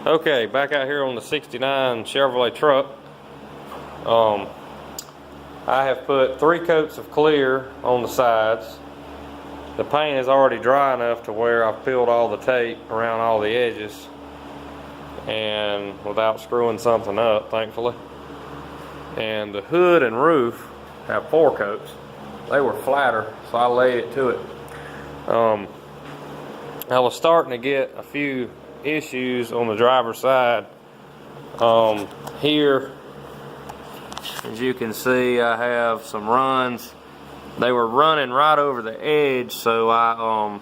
Okay, back out here on the 69 Chevrolet truck. I have put 3 coats of clear on the sides. The paint is already dry enough to where I've peeled all the tape around all the edges, and without screwing something up, thankfully. And the hood and roof have 4 coats. They were flatter, so I laid it to it. I was starting to get a few issues on the driver's side. Here, as you can see, I have some runs. They were running right over the edge, so I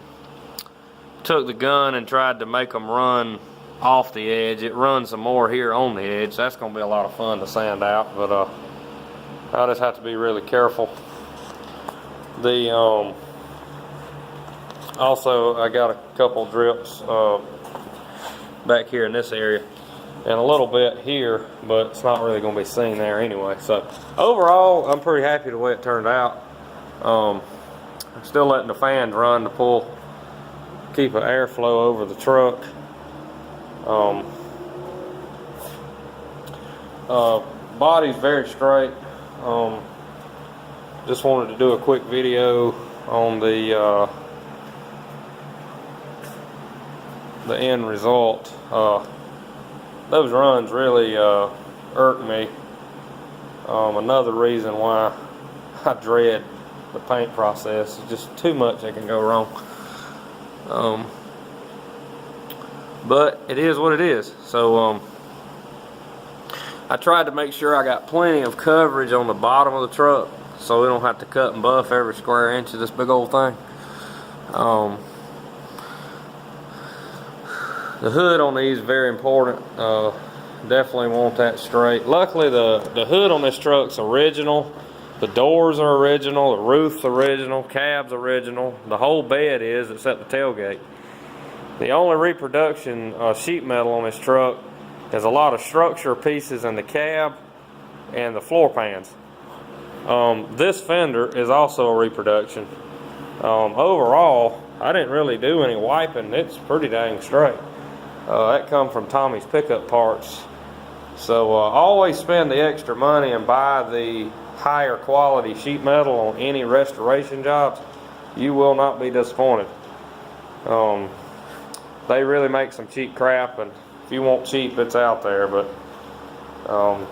took the gun and tried to make them run off the edge. It runs some more here on the edge. That's going to be a lot of fun to sand out, but I just have to be really careful. Also, I got a couple drips back here in this area and a little bit here, but it's not really going to be seen there anyway. So overall, I'm pretty happy the way it turned out. I'm still letting the fans run to keep an airflow over the truck. Body's very straight. Just wanted to do a quick video on the end result. Those runs really irk me. Another reason why I dread the paint process. It's just too much that can go wrong. But it is what it is. So I tried to make sure I got plenty of coverage on the bottom of the truck, so we don't have to cut and buff every square inch of this big old thing. The hood on these is very important. Definitely want that straight. Luckily, the hood on this truck's original. The doors are original. The roof's original. Cab's original. The whole bed is, except the tailgate. The only reproduction sheet metal on this truck is a lot of structure pieces in the cab and the floor pans. This fender is also a reproduction. Overall, I didn't really do any wiping. It's pretty dang straight. That come from Tommy's Pickup Parts. So always spend the extra money and buy the higher quality sheet metal on any restoration jobs. You will not be disappointed. They really make some cheap crap, and if you want cheap, it's out there, but the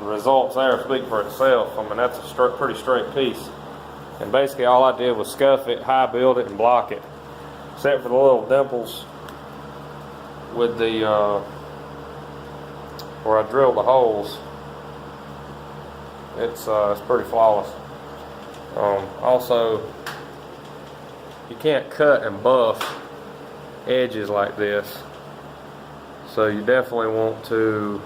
results there speak for itself. I mean, that's a pretty straight piece. And basically all I did was scuff it, high build it, and block it. Except for the little dimples with the where I drilled the holes. It's pretty flawless. Also, you can't cut and buff edges like this, so you definitely want to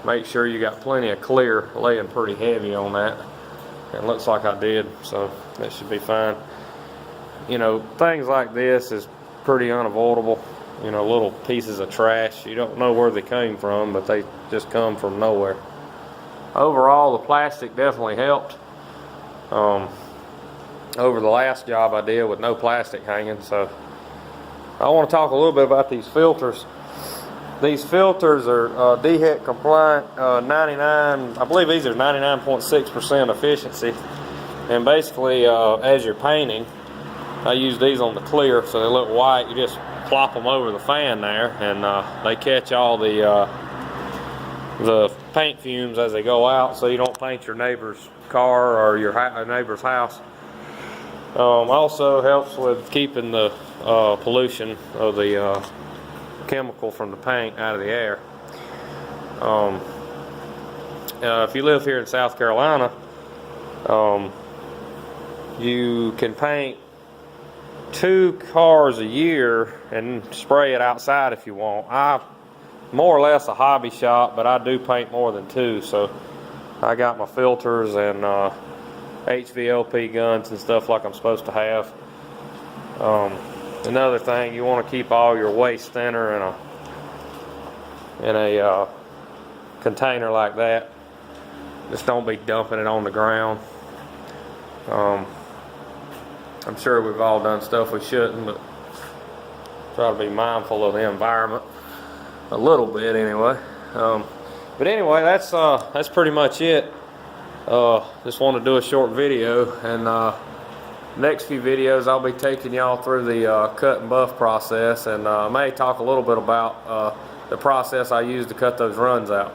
make sure you got plenty of clear, laying pretty heavy on that. It looks like I did, so that should be fine. You know, things like this is pretty unavoidable. You know, little pieces of trash, you don't know where they came from, but they just come from nowhere. Overall, the plastic definitely helped over the last job I did with no plastic hanging. So I want to talk a little bit about these filters. These filters are DHEC compliant, 99, I believe these are 99.6% efficiency. And basically, as you're painting, I use these on the clear so they look white. You just plop them over the fan there, and they catch all the paint fumes as they go out, so you don't paint your neighbor's car or your neighbor's house. Also helps with keeping the pollution of the chemical from the paint out of the air. If you live here in South Carolina, you can paint 2 cars a year and spray it outside if you want. I'm more or less a hobby shop, but I do paint more than 2, so I got my filters and HVLP guns and stuff like I'm supposed to have. Another thing, you want to keep all your waste thinner in a container like that. Just don't be dumping it on the ground. I'm sure we've all done stuff we shouldn't, but Try to be mindful of the environment a little bit anyway. But anyway, that's pretty much it. Just want to do a short video, and next few videos I'll be taking y'all through the cut and buff process, and I may talk a little bit about the process I use to cut those runs out.